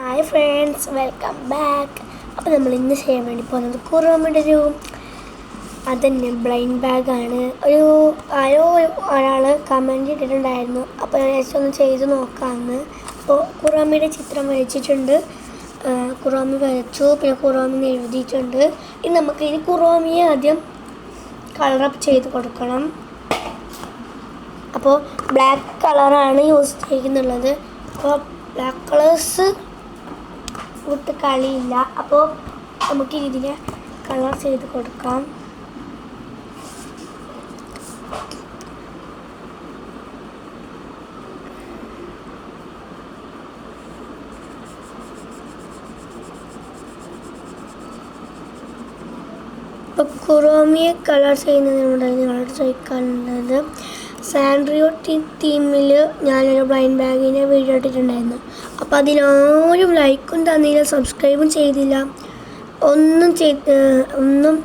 Hi friends, welcome back. അപ്പോൾ നമ്മൾ ഇന്ന് ചെയ്യാൻ വേണ്ടി പോകുന്നത് കുറോമിയുടെ അതന്നെ ബ്ലൈൻഡ് ബാഗാണ്. ഒരാൾ കമൻറ്റ് ഇട്ടിട്ടുണ്ടായിരുന്നു. അപ്പോൾ ഞാൻ ജസ്റ്റ് ഒന്ന് ചെയ്ത് നോക്കാമെന്ന്. അപ്പോൾ കുറോമിയുടെ ചിത്രം വരച്ചിട്ടുണ്ട്, കുറോമി വരച്ചു, പിന്നെ കുറോമിന്ന് എഴുതിയിട്ടുണ്ട്. ഇനി നമുക്ക് ഇനി കുറോമിയെ ആദ്യം കളറപ്പ് ചെയ്ത് കൊടുക്കണം. അപ്പോൾ ബ്ലാക്ക് കളറാണ് യൂസ് ചെയ്യുന്നുള്ളത്. അപ്പോൾ ബ്ലാക്ക് കളേഴ്സ് വിട്ട് കളിയില്ല. അപ്പോൾ നമുക്ക് ഇതിനെ കളർ ചെയ്ത് കൊടുക്കാം. ഇപ്പോൾ കുറോമിയെ കളർ ചെയ്യുന്നതിനോട് നിങ്ങളോട് ചോദിക്കാനുള്ളത്, സാൻഡ്രിയോ തീമിൽ ഞാനൊരു ബ്ലൈൻഡ് ബാഗിൻ്റെ വീഡിയോ ഇട്ടിട്ടുണ്ടായിരുന്നു. അപ്പോൾ അതിലാരും ലൈക്കും തന്നില്ല, സബ്സ്ക്രൈബും ചെയ്തില്ല, ഒന്നും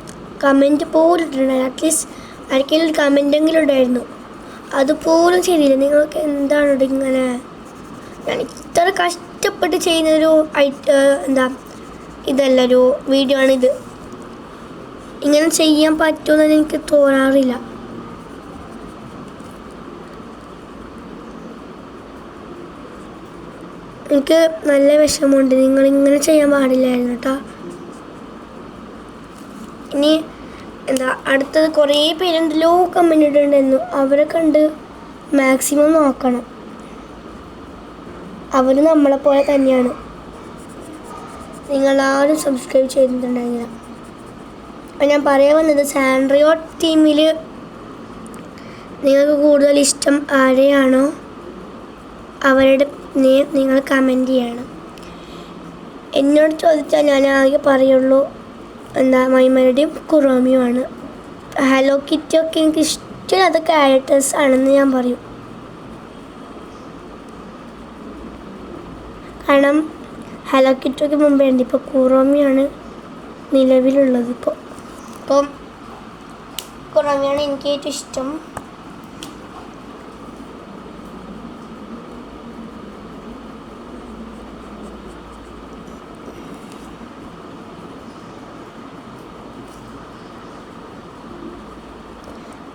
കമൻറ്റ് പോലും ഇട്ടിട്ടുണ്ടായില്ല. അറ്റ്ലീസ്റ്റ് ആർക്കെങ്കിലും ഒരു കമൻറ്റെങ്കിലും ഉണ്ടായിരുന്നു, അതുപോലും ചെയ്തില്ല. നിങ്ങൾക്ക് എന്താണ് ഇങ്ങനെ? ഞാൻ ഇത്ര കഷ്ടപ്പെട്ട് ചെയ്യുന്നൊരു ഇതല്ലൊരു വീഡിയോ ആണിത്. ഇങ്ങനെ ചെയ്യാൻ പറ്റുമെന്ന് എനിക്ക് തോന്നാറില്ല. എനിക്ക് നല്ല വിഷമമുണ്ട്. നിങ്ങളിങ്ങനെ ചെയ്യാൻ പാടില്ലായിരുന്നു കേട്ടോ. ഇനി അടുത്തത് കുറേ പേരുണ്ടല്ലോ കമൻറ്റ് ഇട്ടിട്ടുണ്ടായിരുന്നു. അവരെ കണ്ട് മാക്സിമം നോക്കണം. അവർ നമ്മളെപ്പോലെ തന്നെയാണ്. നിങ്ങളാരും സബ്സ്ക്രൈബ് ചെയ്തിട്ടുണ്ടായിരുന്നില്ല. അപ്പം ഞാൻ പറയാൻ വന്നത്, സാൻഡ്രിയോ ടീമിൽ നിങ്ങൾക്ക് കൂടുതൽ ഇഷ്ടം ആരെയാണോ അവരുടെ നെയിം നിങ്ങൾ കമൻറ്റ് ചെയ്യണം. എന്നോട് ചോദിച്ചാൽ ഞാൻ ആകെ പറയുള്ളൂ മൈമരുടെയും കുറോമിയുമാണ്. ഹലോ കിറ്റിയൊക്കെ എനിക്ക് ഇഷ്ടമില്ലാത്ത ക്യാരക്ടേഴ്സ് ആണെന്ന് ഞാൻ പറയും. കാരണം ഹലോ കിറ്റിയൊക്കെ മുമ്പേ ഉണ്ട്. ഇപ്പോൾ കുറോമിയാണ് നിലവിലുള്ളത്. ഇപ്പം കുറോമിയാണ് എനിക്ക് ഏറ്റവും ഇഷ്ടം.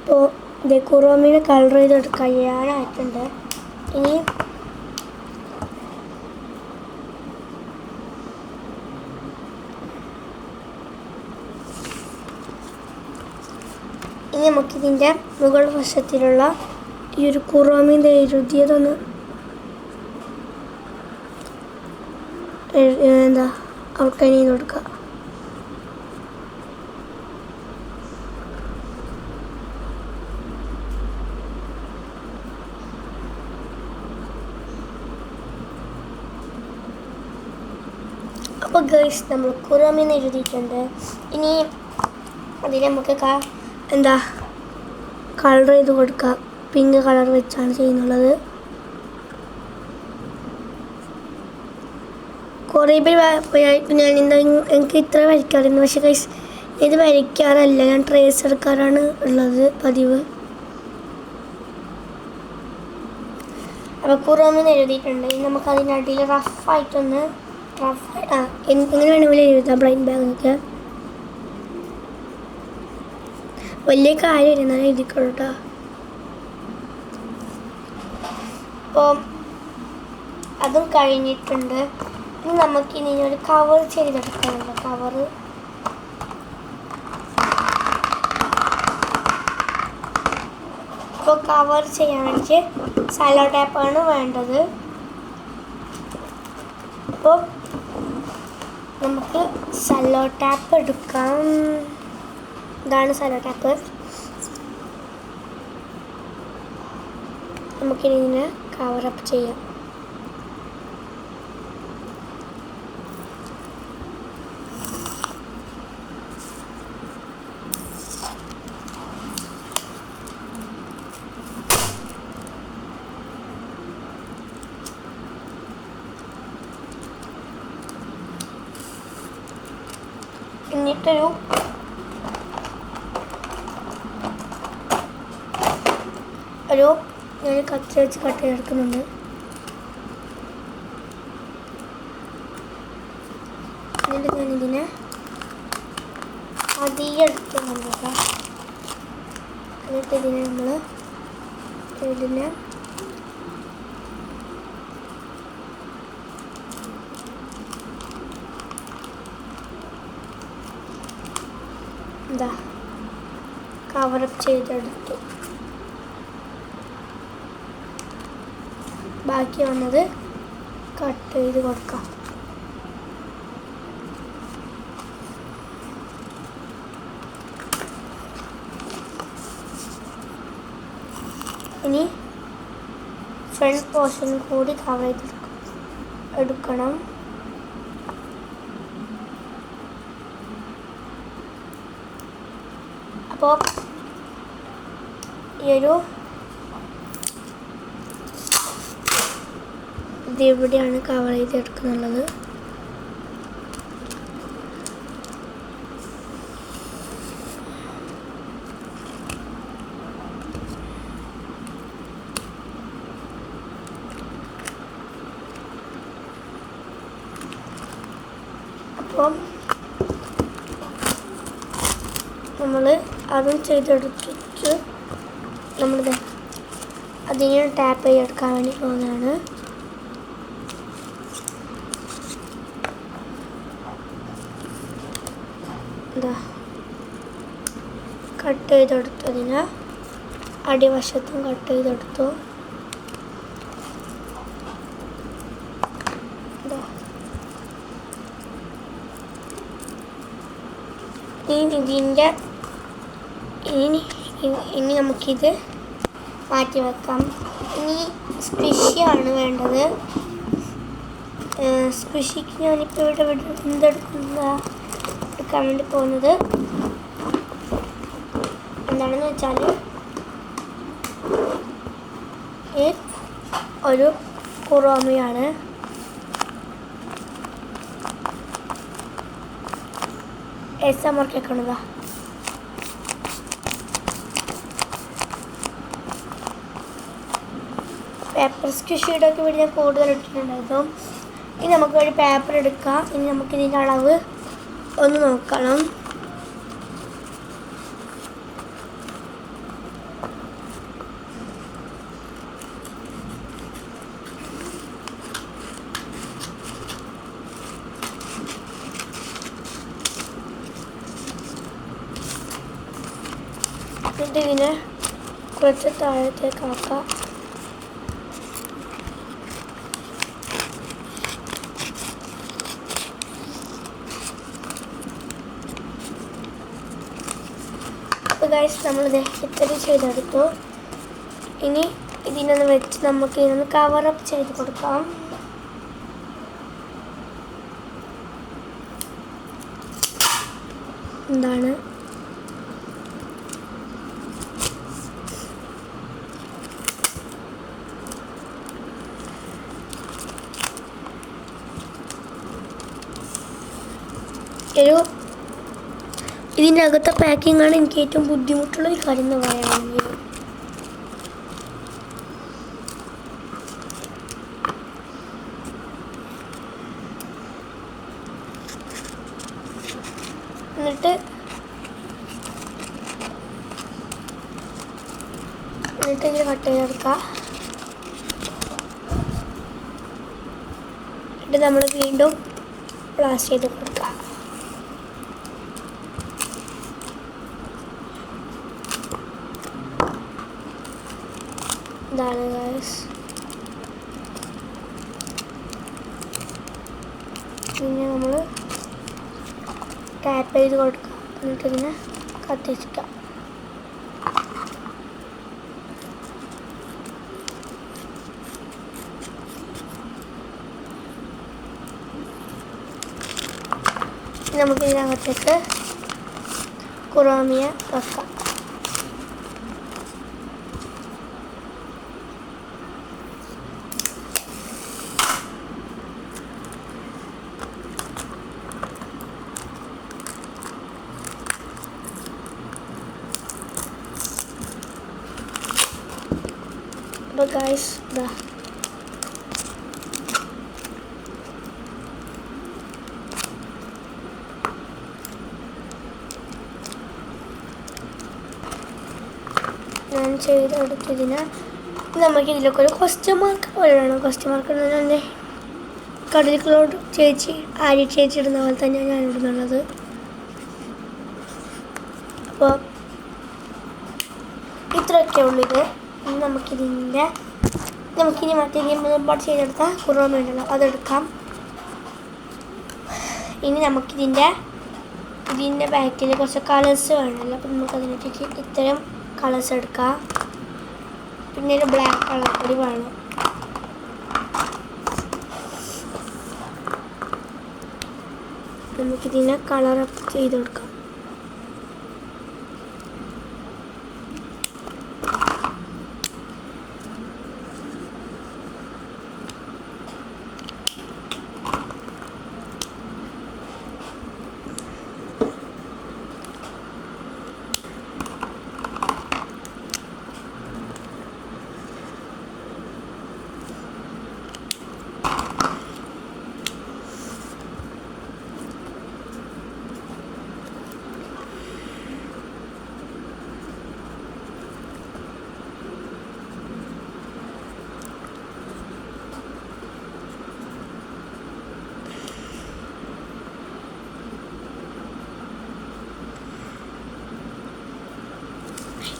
അപ്പോൾ ഇത് കുറോമിനെ കളർ ചെയ്തെടുത്ത് കഴിയാനായിട്ടുണ്ട്. ഇനി നമുക്കിതിൻ്റെ മുകൾ വശത്തിലുള്ള ഈ ഒരു കുറോമിൻ്റെ എഴുതിയതൊന്ന് ഔട്ട്ലൈൻ ചെയ്ത് കൊടുക്കുക. അപ്പോൾ ഗൈസ്, നമ്മൾ കുറോമിന്ന് എഴുതിയിട്ടുണ്ട്. ഇനി അതിൽ നമുക്ക് കളർ ചെയ്ത് കൊടുക്കുക. പിങ്ക് കളർ വെച്ചാണ് ചെയ്യുന്നുള്ളത്. കുറേ പേര് എനിക്ക് ഇത്ര വരയ്ക്കാറുണ്ട്, പക്ഷേ ഗൈസ് ഇത് വരയ്ക്കാറല്ല, ഞാൻ ട്രേസ് എടുക്കാറാണ് ഉള്ളത് പതിവ്. അപ്പോൾ കുറോമിന്ന് എഴുതിയിട്ടുണ്ട്. ഇനി നമുക്ക് അതിനടിയിൽ റഫായിട്ടൊന്ന് എങ്ങനെ വേണമെങ്കിലും എഴുതാം. ബ്ലൈൻഡ് ബാഗൊക്കെ വലിയ കാര്യം എന്നാലും എഴുതിക്കോളൂ കേട്ടോ. അപ്പോൾ അതും കഴിഞ്ഞിട്ടുണ്ട്. ഇനി നമുക്കിനി ഒരു കവർ ചെയ്തെടുക്കാനുണ്ട്. അപ്പോൾ കവർ ചെയ്യാൻ വേണ്ടി സല്ലോ ടാപ്പാണ് വേണ്ടത്. അപ്പോൾ നമുക്ക് സല്ലോ ടാപ്പ് എടുക്കാം. ഇതാണ് സല്ലോ ടാപ്പ്. നമുക്കിനി ഇതിനെ കവറപ്പ് ചെയ്യാം. എന്നിട്ടൊരു ഞാൻ കത്തി വെച്ച് കട്ട് ചെയ്തെടുക്കുന്നുണ്ട്. എന്നിട്ട് ഞാനിതിനെ അധികം എടുക്കുന്നുണ്ട്. എന്നിട്ട് ഇതിനെ നമ്മൾ ഇതിനെ എന്താ കവറപ്പ് ചെയ്തെടുത്തു. ബാക്കി വന്നത് കട്ട് ചെയ്ത് കൊടുക്കാം. ഇനി ഫ്രണ്ട് പോർഷൻ കൂടി കവർ ചെയ്ത് എടുക്കണം. അപ്പോൾ ഈ ഒരു ഇത് എവിടെയാണ് കവർ ചെയ്തെടുക്കുന്നുള്ളത്. അപ്പം നമ്മൾ അതും ചെയ്തെടുത്തിട്ട് നമ്മളിത് അതിനെ ടാപ്പ് ചെയ്തെടുക്കാൻ വേണ്ടി പോകുന്നതാണ്. എന്താ കട്ട് ചെയ്തെടുത്തതിന് അടിവശത്തും കട്ട് ചെയ്തെടുത്തു. ഇനി നമുക്കിത് മാറ്റി വെക്കാം. ഇനി സ്ക്വിഷിയാണ് വേണ്ടത്. സ്ക്വിഷിക്ക് ഞാനിപ്പോൾ ഇവിടെ എടുക്കാൻ വേണ്ടി പോകുന്നത് എന്താണെന്ന് വെച്ചാൽ ഒരു കുറോമിയാണ്. അമർത്തിക്കണതാ. പേപ്പർ സ്ക്വിഷിയുടെയൊക്കെ വേണ്ടി ഞാൻ കൂടുതൽ ഇട്ടിട്ടുണ്ടായിരുന്നു. ഇനി നമുക്ക് ഒരു പേപ്പർ എടുക്കാം. ഇനി നമുക്കിതിൻ്റെ അളവ് ഒന്ന് നോക്കണം. എന്നിട്ട് ഇതിനെ കുറച്ച് താഴത്തേക്കാക്കാം. ഗൈസ് നമ്മളിത് ഇത്തിരി ചെയ്തെടുത്തു. ഇനി ഇതിനൊന്ന് വെച്ച് നമുക്ക് ഇതിനൊന്ന് കവറപ്പ് ചെയ്ത് കൊടുക്കാം. എന്താണ് ഇതിനകത്തെ പാക്കിംഗ് ആണ് എനിക്ക് ഏറ്റവും ബുദ്ധിമുട്ടുള്ള ഒരു കാര്യം എന്ന് പറയുകയാണെങ്കിൽ. എന്നിട്ട് ഇങ്ങനെ കട്ട് ചെയ്തെടുക്കുക. എന്നിട്ട് നമ്മൾ വീണ്ടും പ്ലാസ് ചെയ്ത് കൊടുക്കുക. ഇതാണ് ഗൈസ്. പിന്നെ നമ്മൾ ടാപ്പ് ചെയ്ത് കൊടുക്കുക. എന്നിട്ട് ഇതിനെ കത്തിച്ചിക്കാം. നമുക്ക് ഇതിനകത്തേക്ക് കുറോമിയ വെക്കാം. അപ്പോൾ ഗൈസ് ഇതാ ഞാൻ ചെയ്തെടുത്തതിന് നമുക്ക് ഇതിലൊക്കെ ഒരു ക്വസ്റ്റ്യൻ മാർക്ക് പോലെ വേണം. ക്വസ്റ്റ്യൻ മാർക്ക് ഇടുന്നത് തന്നെ കടലിക്കലോട് ചേച്ചി ആര്യ ചേച്ചി ഇടുന്ന പോലെ തന്നെയാണ് ഞാൻ ഇടുന്നുള്ളത്. അപ്പോൾ ഇത്രയൊക്കെ ഉള്ളിത്. നമുക്കിനി മറ്റേ മുൻപാട് ചെയ്തെടുത്ത കുറവ് ഉണ്ടല്ലോ അതെടുക്കാം. ഇനി നമുക്കിതിൻ്റെ ബാക്കിൽ കുറച്ച് കളേഴ്സ് വേണമല്ലോ. അപ്പം നമുക്കതിനൊക്കെ ഇത്തരം കളേഴ്സ് എടുക്കാം. പിന്നെ ഒരു ബ്ലാക്ക് കളർ കൂടി വേണം. നമുക്കിതിനെ കളറപ്പ് ചെയ്ത് കൊടുക്കാം.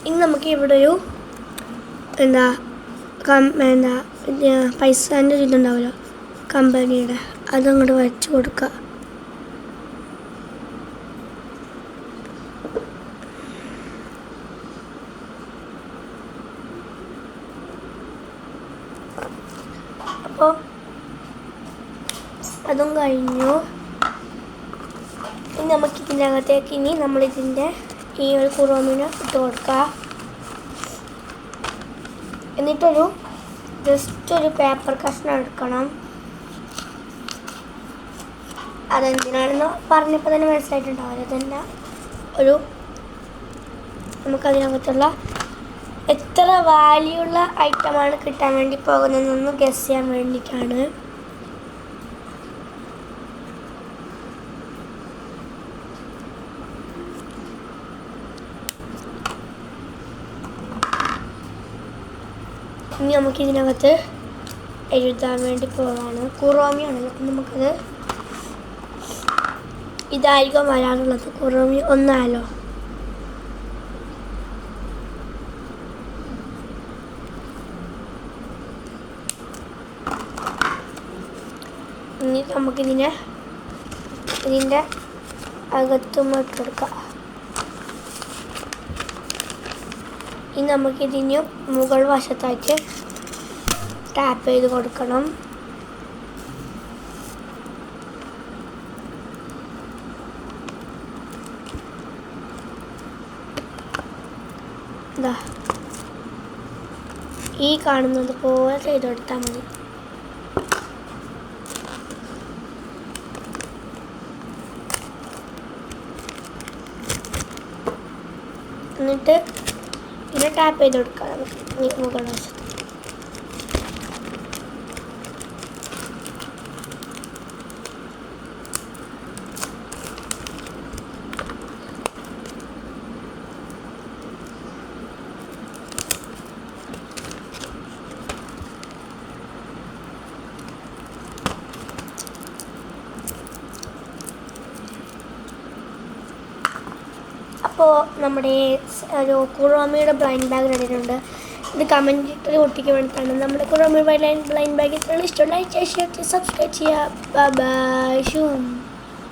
ഇനി നമുക്ക് ഇവിടെ ഒരു പൈസേൻ്റെ ഒരു ഇതുണ്ടാവുമല്ലോ കമ്പനിയുടെ, അതങ്ങോട്ട് വരച്ച് കൊടുക്കുക. അപ്പോൾ അതും കഴിഞ്ഞു. ഇനി നമുക്കിതിൻ്റെ അകത്തേക്ക് നമ്മളിതിൻ്റെ ഈ ഒരു കുറവമീന് ഇട്ട് കൊടുക്കുക. എന്നിട്ടൊരു ജസ്റ്റ് ഒരു പേപ്പർ കഷ്ണം എടുക്കണം. അതെന്തിനാണെന്ന് പറഞ്ഞപ്പോൾ തന്നെ മനസ്സിലായിട്ടുണ്ടാവില്ല. അതല്ല നമുക്കതിനകത്തുള്ള എത്ര വാല്യുള്ള ഐറ്റമാണ് കിട്ടാൻ വേണ്ടി പോകുന്നതെന്നൊന്ന് ഗസ് ചെയ്യാൻ വേണ്ടിയിട്ടാണ്. ഇനി നമുക്കിതിനകത്ത് എഴുതാൻ വേണ്ടി പോവാണ്. കുറോമിയാണല്ലോ. അപ്പം നമുക്കത് ഇതായിരിക്കും വരാനുള്ളത്. കുറോമി ഒന്നായാലോ. ഇനി നമുക്കിതിൻ്റെ അകത്തും ഇട്ടെടുക്കാം. ഇനി നമുക്കിതിന് മുകൾ വശത്തായിട്ട് ടാപ്പ് ചെയ്ത് കൊടുക്കണം. ഈ കാണുന്നത് പോലെ ചെയ്തെടുത്താൽ മതി. എന്നിട്ട് ഇതിനെ ടാപ്പ് ചെയ്ത് കൊടുക്കാം നമുക്ക് മുകൾ വശത്ത്. അപ്പോൾ നമ്മുടെ ഒരു കുറോമിയുടെ ബ്ലൈൻഡ് ബാഗ് റെഡിയുണ്ട്. ഇത് കമൻറ്റ് ഒട്ടിക്ക് വേണ്ടിയിട്ടാണ്. നമ്മുടെ കുറോമി ബ്ലൈൻഡ് ബാഗ് ഇഷ്ടമുള്ള സബ്സ്ക്രൈബ് ചെയ്യുക. Bye bye.